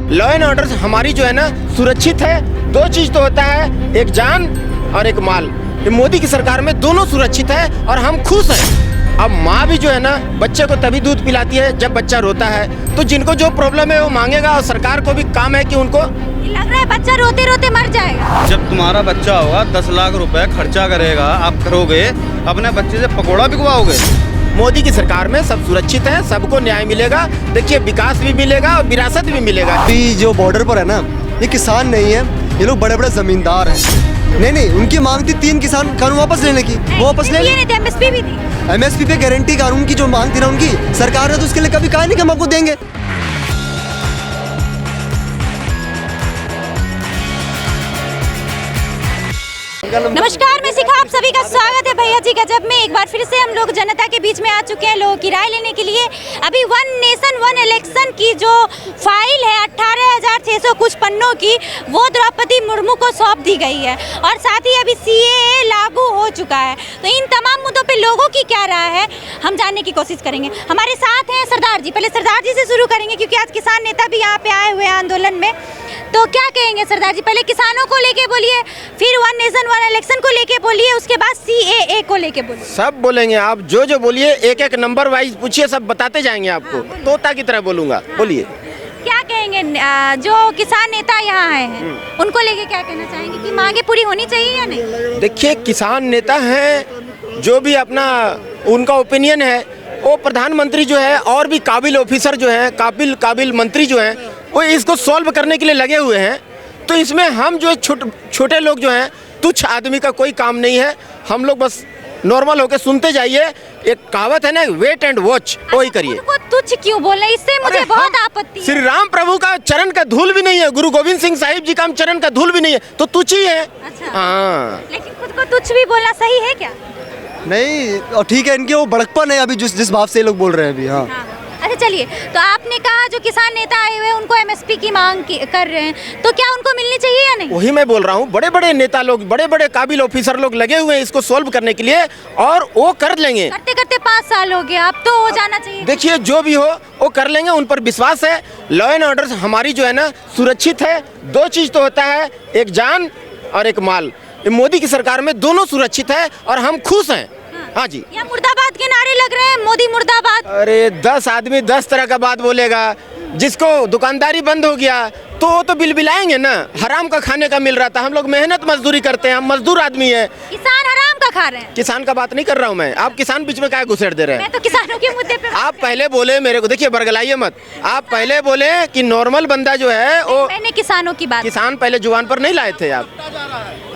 Law and order हमारी जो है ना सुरक्षित है। दो चीज तो होता है, एक जान और एक माल। मोदी की सरकार में दोनों सुरक्षित है और हम खुश हैं। अब माँ भी जो है ना बच्चे को तभी दूध पिलाती है जब बच्चा रोता है। तो जिनको जो प्रॉब्लम है वो मांगेगा और सरकार को भी काम है कि उनको लग रहा है बच्चा रोते रोते मर जाएगा। जब तुम्हारा बच्चा होगा 10 लाख रुपए खर्चा करेगा, आप करोगे, अपने बच्चे से पकोड़ा बिकवाओगे। मोदी की सरकार में सब सुरक्षित है, सबको न्याय मिलेगा। देखिए विकास भी मिलेगा और विरासत भी मिलेगा। अभी जो बॉर्डर पर है ना, ये किसान नहीं है, ये लोग बड़े बड़े जमींदार हैं। नहीं, उनकी मांग थी 3 किसान कानून वापस लेने की, वो वापस ले नहीं, एमएसपी भी थी। एमएसपी पे गारंटी कानून की जो मांग थी ना उनकी, सरकार ने तो उसके लिए कभी कहा नहीं कि हम आपको देंगे। नमस्कार, मैं शिखा, आप सभी का स्वागत है भैया जी गजब में। एक बार फिर से हम लोग जनता के बीच में आ चुके हैं लोगों की राय लेने के लिए। अभी वन नेशन वन इलेक्शन की जो फाइल है 18,600 कुछ पन्नों की, वो द्रौपदी मुर्मू को सौंप दी गई है और साथ ही अभी CAA लागू हो चुका है। तो इन तमाम मुद्दों पे लोगों की क्या राय है हम जानने की कोशिश करेंगे। हमारे साथ हैं सरदार जी। पहले सरदार जी से शुरू करेंगे क्योंकि आज किसान नेता भी यहाँ पे आए हुए हैं आंदोलन में। तो क्या कहेंगे सरदार जी? पहले किसानों को लेके बोलिए, फिर वन नेशन वन इलेक्शन को लेके बोलिए, उसके बाद CAA को लेके बोलिए। सब बोलेंगे, आप जो बोलिए, एक एक नंबर वाइज पूछिए, सब बताते जाएंगे आपको। तोता की तरह बोलूंगा। बोलिए क्या कहेंगे? जो किसान नेता यहाँ आए हैं उनको लेके क्या कहना चाहेंगे कि मांगे पूरी होनी चाहिए या नहीं? देखिए किसान नेता हैं, जो भी अपना उनका ओपिनियन है, वो प्रधानमंत्री जो है और भी काबिल ऑफिसर जो हैं, काबिल मंत्री जो हैं, वो इसको सॉल्व करने के लिए लगे हुए हैं। तो इसमें हम जो छोटे लोग जो हैं, तुच्छ आदमी का कोई काम नहीं है। हम लोग बस नॉर्मल होकर सुनते जाइए। एक कहावत है ना, वेट एंड वॉच, वही करिए। तुच्छ क्यों बोल रहे? इससे मुझे बहुत आपत्ति है। श्री राम प्रभु का चरण का धूल भी नहीं है, गुरु गोविंद सिंह साहिब जी का चरण का धूल भी नहीं है, तो तुच्छ ही है। अच्छा। हाँ, लेकिन खुद को तुच्छ भी बोलना सही है क्या? नहीं, और ठीक है, इनके वो बड़कपन है अभी जिस भाव से ये लोग बोल रहे हैं अभी। हाँ, अच्छा चलिए, तो आपने कहा जो किसान नेता आए हुए हैं उनको MSP की मांग कर रहे हैं, तो क्या उनको मिलनी चाहिए या नहीं? वही मैं बोल रहा हूँ, बड़े बड़े नेता लोग, बड़े बड़े काबिल ऑफिसर लोग लगे हुए हैं इसको सॉल्व करने के लिए, और वो कर लेंगे। करते करते 5 साल हो गए, अब तो हो जाना चाहिए। देखिए जो भी हो वो कर लेंगे, उन पर विश्वास है। लॉ एंड ऑर्डर हमारी जो है ना सुरक्षित है। दो चीज तो होता है, एक जान और एक माल। मोदी की सरकार में दोनों सुरक्षित है और हम खुश हैं। हाँ जी। या मुर्दाबाद के नारे लग रहे हैं, मोदी मुर्दाबाद। अरे 10 आदमी 10 तरह का बात बोलेगा। जिसको दुकानदारी बंद हो गया तो वो तो बिलबिलाएंगे ना, हराम का खाने का मिल रहा था। हम लोग मेहनत मजदूरी करते हैं, हम मजदूर आदमी हैं। किसान हराम का खा रहे हैं। किसान का बात नहीं कर रहा हूँ मैं। आप किसान बीच में क्या घुसेड़ दे रहे हैं? मैं तो किसानों के मुद्दे पे आप पहले बोले मेरे को, देखिए बरगलाइए मत। आप पहले बोले कि नॉर्मल बंदा जो है वो, मैंने किसानों की बात। किसान पहले जुबान पर नहीं लाए थे आप?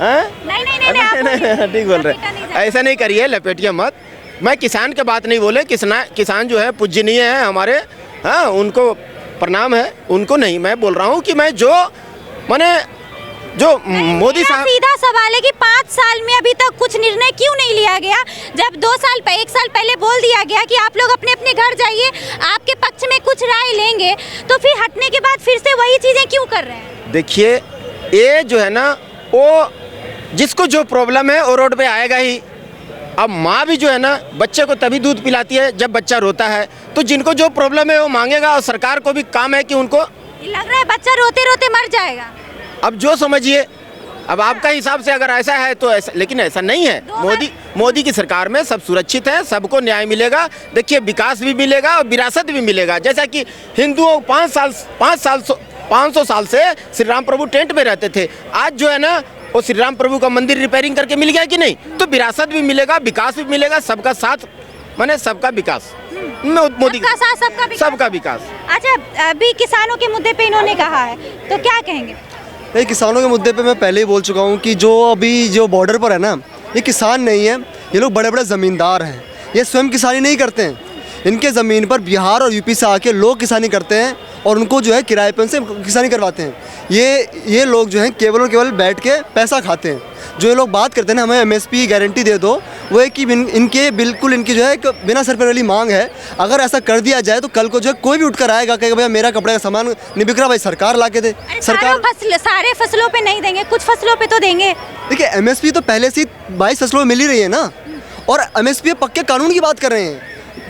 नहीं, ठीक बोल रहे, ऐसा नहीं करिए, लपेटिए मत। मैं किसान की बात नहीं बोले। किसान जो है पूजनीय है हमारे, हाँ, उनको प्रणाम है, उनको नहीं। मैं बोल रहा हूँ कि मैं जो मोदी साहब, सीधा सवाल है कि 5 साल में अभी तक कुछ निर्णय क्यों नहीं लिया गया? जब 1 साल पहले बोल दिया गया कि आप लोग अपने अपने घर जाइए, आपके पक्ष में कुछ राय लेंगे, तो फिर हटने के बाद फिर से वही चीजें क्यों कर रहे हैं? देखिए ये जो है ना, वो जिसको जो प्रॉब्लम है वो रोड पे आएगा ही। अब माँ भी जो है ना बच्चे को तभी दूध पिलाती है जब बच्चा रोता है। तो जिनको जो प्रॉब्लम है वो मांगेगा और सरकार को भी काम है कि उनको, लग रहा है बच्चा रोते रोते मर जाएगा। अब जो समझिए, अब आपका हिसाब से अगर ऐसा है तो ऐसा, लेकिन ऐसा नहीं है। मोदी की सरकार में सब सुरक्षित है, सबको न्याय मिलेगा। देखिए विकास भी मिलेगा और विरासत भी मिलेगा। जैसा कि हिंदुओं 500 साल से श्री राम प्रभु टेंट में रहते थे, आज जो है ना वो श्री राम प्रभु का मंदिर रिपेयरिंग करके मिल गया कि नहीं? तो विरासत भी मिलेगा, विकास भी मिलेगा। सबका साथ माने सबका विकास, मोदी सबका साथ सबका विकास। अच्छा, अभी किसानों के मुद्दे पे इन्होंने कहा है, तो क्या कहेंगे? नहीं, किसानों के मुद्दे पे मैं पहले ही बोल चुका हूँ कि जो बॉर्डर पर है ना, ये किसान नहीं है, ये लोग बड़े बड़े ज़मींदार हैं। ये स्वयं किसानी नहीं करते हैं। इनके ज़मीन पर बिहार और यूपी से आके लोग किसानी करते हैं और उनको जो है किराए पर उनसे किसानी करवाते हैं। ये लोग जो हैं केवल और केवल बैठ के पैसा खाते हैं। जो ये लोग बात करते हैं ना, हमें MSP गारंटी दे दो, वो है कि इनकी जो है एक बिना सर पैर वाली मांग है। अगर ऐसा कर दिया जाए तो कल को जो है कोई भी उठकर आएगा कहेगा भैया मेरा कपड़े का सामान नहीं बिक रहा, भाई सरकार ला के दे। सरकार सारे फसलों पे नहीं देंगे, कुछ फसलों पे तो देंगे। देखिए MSP तो पहले से 22 फसलों में मिल ही रही है ना, और MSP पक्के कानून की बात कर रहे हैं।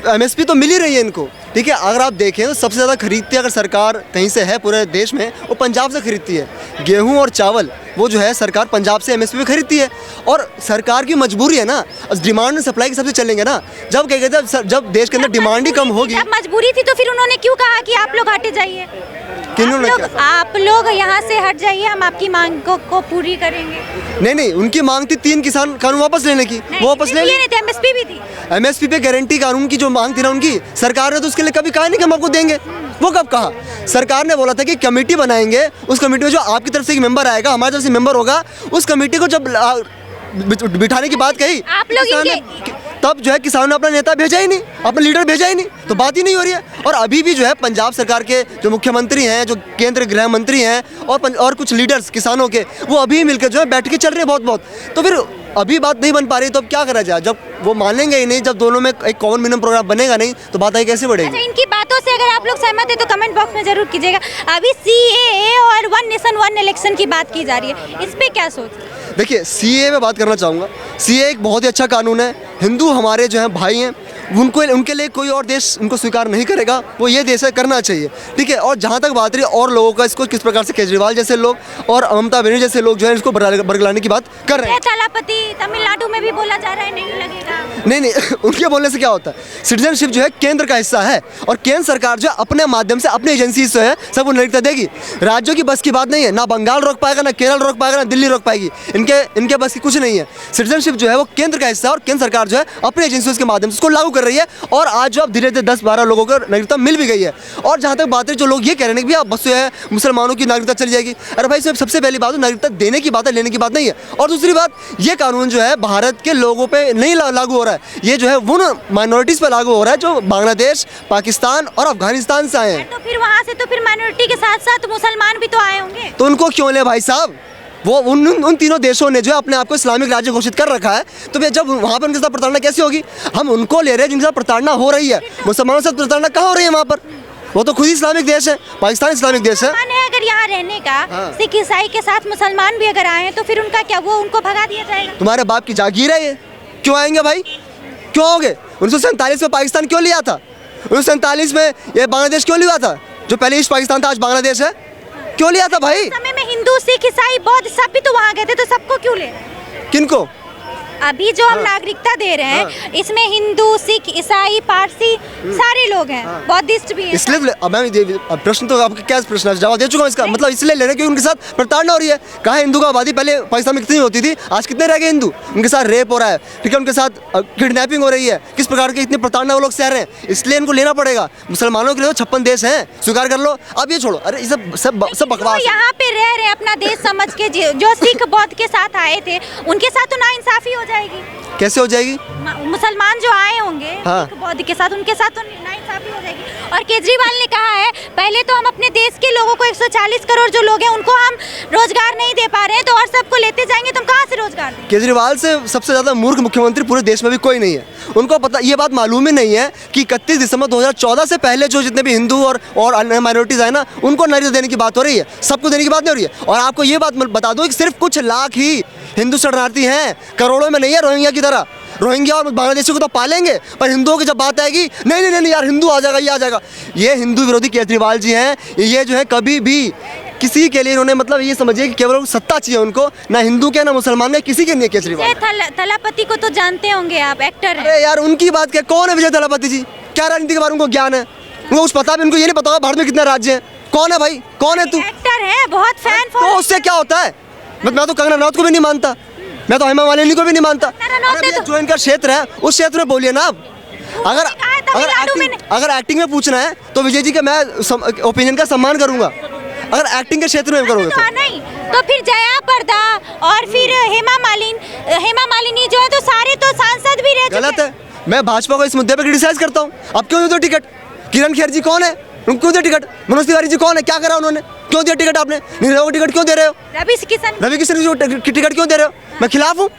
MSP तो मिल ही रही है इनको, ठीक है। अगर आप देखें तो सबसे ज़्यादा खरीदती है अगर सरकार कहीं से है पूरे देश में, वो पंजाब से खरीदती है। गेहूं और चावल वो जो है सरकार पंजाब से MSP पे खरीदती है, और सरकार की मजबूरी है ना, डिमांड और सप्लाई के सबसे चलेंगे ना। जब क्या कहते हैं, जब देश के अंदर डिमांड ही कम होगी। जब मजबूरी थी तो फिर उन्होंने क्यों कहा कि आप लोग हट जाइए, आप लोग यहाँ से हट जाइए, हम आपकी मांग को पूरी करेंगे। नहीं, उनकी मांग थी 3 किसान कानून वापस लेने की, वो वापस ले नहीं थे, MSP भी थी। MSP पे गारंटी कानून की जो मांग थी ना उनकी, सरकार ने तो उसके लिए कभी कहा नहीं कि हम आपको देंगे। वो कब कहा? सरकार ने बोला था कि कमेटी बनाएंगे, उस कमेटी में जो आपकी तरफ से एक मेंबर आएगा, हमारी तरफ से मेंबर होगा, उस कमेटी को जब बिठाने की बात कही, आप लोग तब जो है किसानों ने अपना नेता भेजा ही नहीं, अपना लीडर भेजा ही नहीं, तो बात ही नहीं हो रही है। और अभी भी जो है पंजाब सरकार के जो मुख्यमंत्री हैं, जो केंद्र गृह मंत्री हैं, और कुछ लीडर्स किसानों के, वो अभी मिलकर जो है बैठ के चल रहे हैं बहुत। तो फिर अभी बात नहीं बन पा रही, तो अब क्या करा जाए? जब वो मानेंगे ही नहीं, जब दोनों में एक कॉमन मिनिमम प्रोग्राम बनेगा नहीं, तो बात आगे कैसे बढ़ेगी? अच्छा, इनकी बातों से अगर आप लोग सहमत हैं तो कमेंट बॉक्स में जरूर कीजिएगा। अभी CAA और वन नेशन वन इलेक्शन की बात की जा रही है, इस पे क्या सोच? देखिए, CAA में बात करना चाहूँगा। CAA एक बहुत ही अच्छा कानून है। हिंदू हमारे जो हैं भाई हैं, उनके लिए कोई और देश उनको स्वीकार नहीं करेगा, वो ये देश है, करना चाहिए, ठीक है। और जहाँ तक बात रही और लोगों का, इसको किस प्रकार से केजरीवाल जैसे लोग और ममता बनर्जी जैसे लोग जो है इसको बरगलाने की बात कर रहे हैं। थलापति तमिलनाडु में भी बोला जा रहा है, नहीं लगेगा। नहीं, उनके बोलने से क्या होता है? सिटीजनशिप जो है केंद्र का हिस्सा है, और केंद्र सरकार जो है अपने माध्यम से अपनी एजेंसी से है सबको नागरिकता देगी। राज्यों की बस की बात नहीं है, ना बंगाल रोक पाएगा, ना केरल रोक पाएगा, ना दिल्ली रोक पाएगी। इनके बस की कुछ नहीं है। सिटीजनशिप जो है वो केंद्र का हिस्सा है, और केंद्र सरकार जो है अपनी एजेंसी के माध्यम से उसको लागू कर रही है। और आज जो अब धीरे धीरे 10-12 लोगों को नागरिकता मिल भी गई है। और जहाँ तक बात है, जो लोग ये कह रहे हैं कि भैया बस जो है मुसलमानों की नागरिकता चली जाएगी, अरे भाई सबसे पहली बात तो नागरिकता देने की बात है, लेने की बात नहीं है। और दूसरी बात, ये कानून जो है भारत के लोगों पे नहीं लागू हो रहा है, ये जो है वो माइनॉरिटीज पे लागू हो रहा है जो बांग्लादेश, पाकिस्तान और अफगानिस्तान से आए हैं। तो फिर वहाँ से तो फिर माइनॉरिटी के साथ साथ मुसलमान भी तो आए होंगे, तो उनको क्यों ले भाई साहब? वो उन तीनों देशों ने जो अपने आप को इस्लामिक राज्य घोषित कर रखा है, तो भैया जब वहाँ पर उनके साथ प्रताड़ना कैसे होगी? हम उनको ले रहे हैं जिनके साथ प्रताड़ना हो रही है। मुसलमानों से प्रताड़ना कहाँ हो रही है वहाँ पर? वो तो खुद ही इस्लामिक देश है, पाकिस्तान इस्लामिक देश है। अगर यहाँ रहने का सिख ईसाई के साथ मुसलमान भी अगर आए तो फिर उनका क्या, वो उनको भगा दिया जाएगा? तुम्हारे बाप की जागीर है ये, क्यों आएंगे भाई? क्यों आओगे? 1947 में पाकिस्तान क्यों लिया था? 1947 में ये बांग्लादेश क्यों लिया था? जो पहले ईस्ट पाकिस्तान था, आज बांग्लादेश है, क्यों लिया था भाई? समय में हिंदू, सिख, ईसाई, बौद्ध सब भी तो वहाँ गए थे, तो सबको क्यों ले? किनको? अभी जो हम नागरिकता दे रहे हैं, इसमें हिंदू, सिख, ईसाई, पारसी सारे लोग हैं, बौद्धिस्ट भी हैं। इसलिए अब मैं प्रश्न तो आपका क्या प्रश्न है, जवाब दे चुका हूँ इसका। मतलब इसलिए ले रहे हैं क्योंकि उनके साथ प्रताड़ना हो रही है। कहाँ हिंदू का आबादी पहले पाकिस्तान में कितनी होती थी, आज कितने रह गए हिंदू? उनके साथ रेप हो रहा है, ठीक है, उनके साथ किडनैपिंग हो रही है, किस प्रकार की इतनी प्रताड़ना वो लोग सह रहे हैं, इसलिए इनको लेना पड़ेगा। मुसलमानों के लिए 56 देश हैं, स्वीकार कर लो। अब ये छोड़ो, अरे सब बकवास। यहाँ पे रह रहे अपना देश समझ के, जो सिख बौद्ध के साथ आए थे उनके साथ तो नाइंसाफी हो जाएगी। कैसे हो जाएगी? मुसलमान जो आए होंगे बौद्ध के साथ, उनके साथ तो नाइंसाफी हो जाएगी। और केजरीवाल ने कहा है, पहले तो हम अपने देश के लोगों को 140 करोड़ जो लोग हैं उनको हम रोजगार नहीं दे पा रहे हैं, तो और सबको लेते जाएंगे तो हम कहाँ से रोजगार दें? केजरीवाल से सबसे ज्यादा मूर्ख मुख्यमंत्री पूरे देश में भी कोई नहीं है। उनको पता, ये बात मालूम ही नहीं है कि 31 दिसंबर 2014 से पहले जो जितने भी हिंदू और अन्य माइनॉरिटीज है ना, उनको नागरिकता देने की बात हो रही है, सबको देने की बात नहीं हो रही है। और आपको ये बात बता दो कि सिर्फ कुछ लाख ही हिंदू शरणार्थी हैं, करोड़ों में नहीं है रोहिंग्या की तरह। रोहिंग्या और बांग्लादेशी को तो पालेंगे, पर हिंदुओं की जब बात आएगी, नहीं यार हिंदू आ जाएगा, ये आ जाएगा। ये हिंदू विरोधी केजरीवाल जी हैं, ये जो है कभी भी किसी के लिए इन्होंने, मतलब ये समझिए कि केवल सत्ता चाहिए उनको, ना हिंदू के ना मुसलमान के, किसी के नहीं है केजरीवाल। थलापति को तो जानते होंगे आप, एक्टर हैं। अरे यार उनकी बात क्या, कौन है विजय थलापति जी? क्या राजनीति के बारे में उनको ज्ञान है? उनको कुछ पता भी, उनको ये नहीं पता भारत में कितने राज्य हैं। कौन है भाई, कौन है तू? एक्टर है, बहुत फैन। तो उससे क्या होता है? मैं तो कंगना रनौत को भी नहीं मानता, मैं तो हेमा मालिनी को भी नहीं मानता। जो इनका क्षेत्र है उस क्षेत्र में बोलिए ना आप। अगर एक्टिंग में पूछना है तो विजय जी का मैं ओपिनियन का सम्मान करूंगा, अगर एक्टिंग के क्षेत्र में करोगे तो नहीं, तो फिर जया प्रदा और फिर हेमा मालिनी जो है, तो सारे तो सांसद भी रह चुके। गलत है। मैं भाजपा को इस मुद्दे पर क्रिटिसाइज करता हूँ। अब क्यों दो टिकट? किरण खेर जी कौन है, उनको क्यों दिया टिकट? मनोज तिवारी जी कौन है, क्या करा उन्होंने, क्यों दिया टिकट? आपने नीरव को टिकट क्यों दे रहे हो? रवि किशन को टिकट क्यों दे रहे हो? मैं खिलाफ हूँ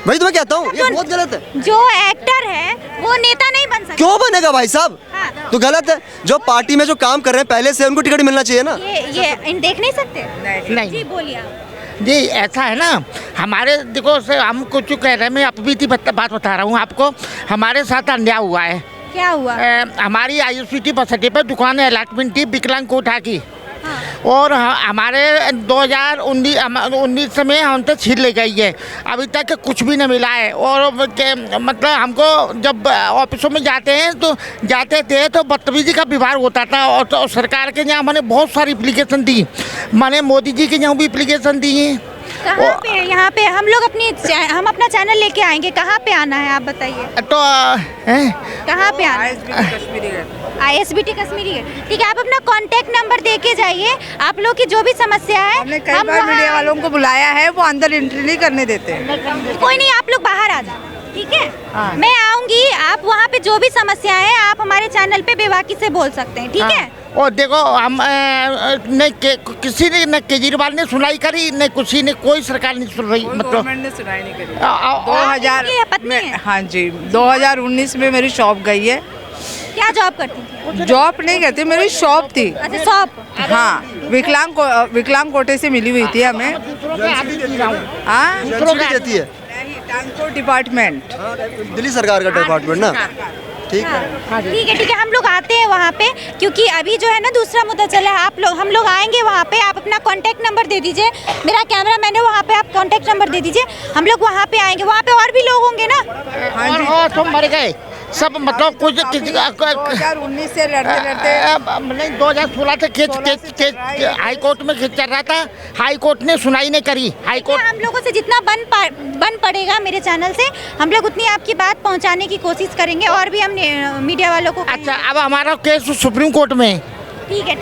भाई, तो मैं कहता हूँ ये बहुत गलत है। जो एक्टर है वो नेता नहीं बन सकता। क्यों बनेगा भाई साहब? हाँ। तो गलत है। जो पार्टी में जो काम कर रहे हैं पहले से, उनको टिकट मिलना चाहिए ना। ये देख नहीं सकते? नहीं जी बोलिए जी, ऐसा है ना, हमारे देखो से हम कुछ कह रहे हैं, मैं अपनी बात बता रहा हूँ आपको। हमारे साथ अन्याय हुआ है, क्या हुआ? हमारी ISBT बस अड्डे पर दुकान है अलॉटमेंट थी विकलांग कोठा की, और हमारे 2019 में हमसे छीन ले गई है। अभी तक कुछ भी नहीं मिला है। और मतलब हमको जब ऑफिसों में जाते थे तो बदतमीजी का व्यवहार होता था। और तो सरकार के यहाँ मैंने बहुत सारी एप्लीकेशन दी, मैंने मोदी जी के यहाँ भी एप्लीकेशन दी है। कहाँ पे? यहाँ पे हम लोग हम अपना चैनल लेके आएंगे, कहाँ पे आना है आप बताइए? तो कहाँ पे आना है? ISBT कश्मीरी है। ठीक है, आप अपना कांटेक्ट नंबर दे के जाइए। आप लोग की जो भी समस्या है, हमने कई बार मीडिया वालों को बुलाया है, वो अंदर एंट्री नहीं करने देते हैं। कोई नहीं, आप लोग बाहर आ जाना, ठीक है? मैं आऊंगी, आप वहाँ पे जो भी समस्या है आप हमारे चैनल पे बेबाकी से बोल सकते हैं, ठीक है? और देखो हम किसी ने न केजरीवाल ने सुनाई करी, न किसी ने, कोई सरकार नहीं सुन रही। मतलब गवर्नमेंट ने सुनाई नहीं करी। आपकी पत्नी 2000 है? में, हाँ जी, 2019 में मेरी शॉप गई है। क्या जॉब करती थी? जॉब नहीं करती, मेरी शॉप थी। अच्छा, शॉप। हाँ, विकलांग कोटे से मिली हुई थी हमें। हाँ, सब्सिडी देती है ट्रांसपोर्ट डिपार्टमेंट, दिल्ली सरकार का डिपार्टमेंट ना। ठीक है, ठीक है, हम लोग आते हैं वहाँ पे, क्योंकि अभी जो है ना दूसरा मुद्दा चला है। हम लोग आएंगे वहाँ पे, आप अपना कांटेक्ट नंबर दे दीजिए, मेरा कैमरा मैन है वहाँ पे, आप कांटेक्ट नंबर दे दीजिए, हम लोग वहाँ पे आएंगे। वहाँ पे और भी लोग होंगे ना? और तो मर गए सब, मतलब कुछ 2019 से लड़ते 2016 से केस हाई कोर्ट में चल रहा था, हाई कोर्ट ने सुनाई नहीं करी। हाई कोर्ट हम लोगों से जितना बन पड़ेगा मेरे चैनल से, हम लोग उतनी आपकी बात पहुंचाने की कोशिश करेंगे, और भी हम मीडिया वालों को। अच्छा, अब हमारा केस सुप्रीम कोर्ट में है। ठीक है,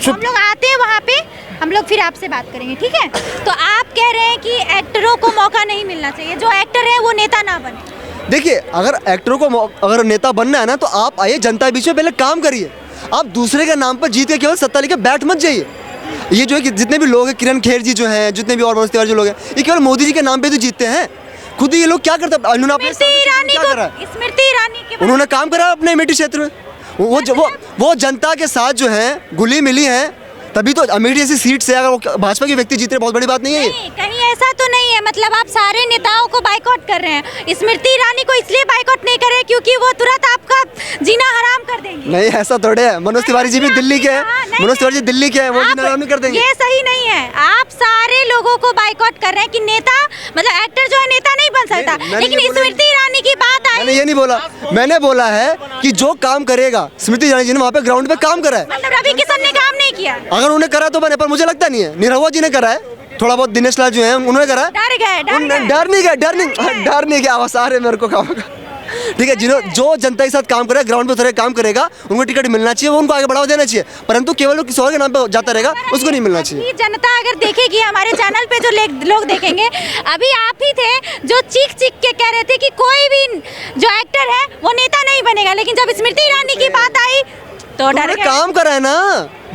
हम लोग आते हैं वहाँ पे, हम लोग फिर आपसे बात करेंगे, ठीक है? तो आप कह रहे हैं कि एक्टरों को मौका नहीं मिलना चाहिए, जो एक्टर है वो नेता ना बने। देखिए, अगर एक्टरों को अगर नेता बनना है ना, तो आप आइए जनता के बीच में पहले काम करिए। आप दूसरे के नाम पर जीत के केवल सत्ता लेके बैठ मत जाइए। ये जो है कि जितने भी लोग हैं, किरण खेर जी जो हैं, जितने भी और मनोज तिवारी जो लोग हैं, ये केवल मोदी जी के नाम पे तो जीतते हैं। खुद ही ये लोग क्या करते हैं? उन्होंने स्मृति ईरानी के उन्होंने काम करा अपने अमेठी क्षेत्र में। वो जनता के साथ जो है घुली मिली है, तभी तो अमेठी जैसी सीट से अगर वो भाजपा के व्यक्ति जीत रहे, बहुत बड़ी बात नहीं है। कहीं ऐसा तो नहीं है, मतलब आप सारे नेताओं को बाइकआउट कर रहे हैं। स्मृति ईरानी को इसलिए बाइकआउट नहीं कर रहे क्योंकि वो तुरंत आपका जीना हराम कर देंगे। नहीं, ऐसा थोड़े है। मनोज तिवारी जी भी दिल्ली के हैं, मनोज तिवारी जी दिल्ली के हैं, वो जीना हराम नहीं कर देंगे। ये सही नहीं है। आप सारे लोगों को बाइकआउट कर रहे हैं कि नेता, मतलब एक्टर जो है नेता नहीं बन सकता। लेकिन स्मृति ईरानी की बात आई, मैंने ये नहीं बोला। मैंने बोला है कि जो काम करेगा, स्मृति ईरानी जी ने वहाँ पे ग्राउंड पे काम करा है। मतलब रवि किशन ने काम नहीं किया। अगर उन्होंने करा तो बने, पर मुझे लगता नहीं है। निरहुआ जी ने करा है, थोड़ा बहुत दिनेश लाल जो है उन्होंने करा है। डर नहीं गया, आवाज आ रहे मेरे को काम का। ठीक है, जो जनता के साथ काम करेगा, ग्राउंड पे उतरे काम करेगा, उनको टिकट मिलना चाहिए, वो उनको आगे बढ़ावा देना चाहिए। परंतु केवल किसी और के नाम पे जाता रहेगा, उसको नहीं मिलना चाहिए। जनता अगर देखेगी हमारे चैनल पे, जो लोग देखेंगे, अभी आप ही थे जो चीख के कह रहे थे कि कोई भी जो एक्टर है वो नेता नहीं बनेगा, लेकिन जब स्मृति ईरानी की बात आई तो डर गए। काम करा है ना,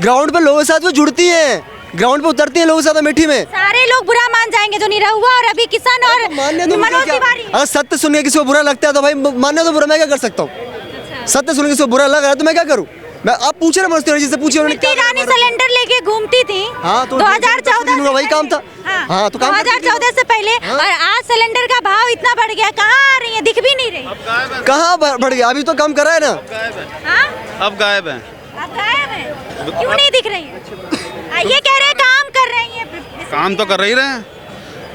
ग्राउंड पे लोगों के साथ वो जुड़ती है, ग्राउंड पे उतरती है लोगों के साथ अमेठी में। सारे लोग बुरा मान जाएंगे, जो निरहुआ और रवि किशन और मनोज तिवारी। अगर सत्य सुन के किसी को बुरा लगता है तो भाई मानने तो बुरा, मैं क्या कर सकता हूँ? सत्य सुन के किसी को बुरा लग रहा है तो मैं क्या करूँ? मैं आप पूछ रहे मनोज तिवारी जी से, पूछिए उन्होंने क्या ईरानी सिलेंडर लेके घूमती थी। हाँ, तो 2014 वही काम था। हाँ, तो 2014 से पहले, और आज सिलेंडर का भाव इतना बढ़ गया, कहाँ आ रही है? दिख भी नहीं रही। कहाँ बढ़ गया? अभी तो काम करा है ना। अब गायब है। क्यों नहीं दिख रही है? ये कह रहे हैं काम कर रही है। काम तो कर रही रहे।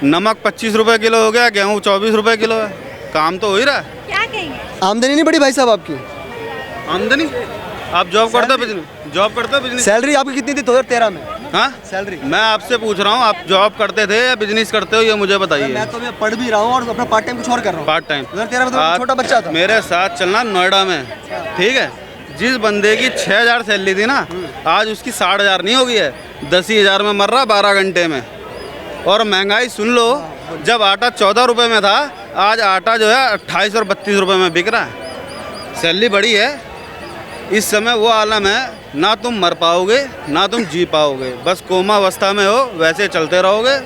नमक 25 रुपए किलो हो गया, गेहूँ 24 रुपए किलो है, काम तो हो ही रहा है। क्या कहेंगे? आमदनी नहीं बढ़ी भाई साहब आपकी? आमदनी? आप जॉब करते हो, बिजनेस? सैलरी आपकी कितनी थी 2013 में? हाँ, सैलरी मैं आपसे पूछ रहा हूँ, आप जॉब करते थे या बिजनेस करते हो, ये मुझे बताइए। मैं तो मैं पढ़ भी रहा हूँ और अपना पार्ट टाइम कुछ और कर रहा हूँ। Part time? 2013 में तो छोटा बच्चा था। मेरे साथ चलना नोएडा में, ठीक है? जिस बंदे की 6000 सैलरी थी ना, आज उसकी 60,000 नहीं हो गई है, 10,000 में मर रहा 12 घंटे में। और महंगाई सुन लो, जब आटा 14 रुपए में था, आज आटा जो है 28 और 32 रुपए में बिक रहा है। सैलरी बढ़ी है। इस समय वो आलम है, ना तुम मर पाओगे ना तुम जी पाओगे, बस कोमा अवस्था में हो, वैसे चलते रहोगे।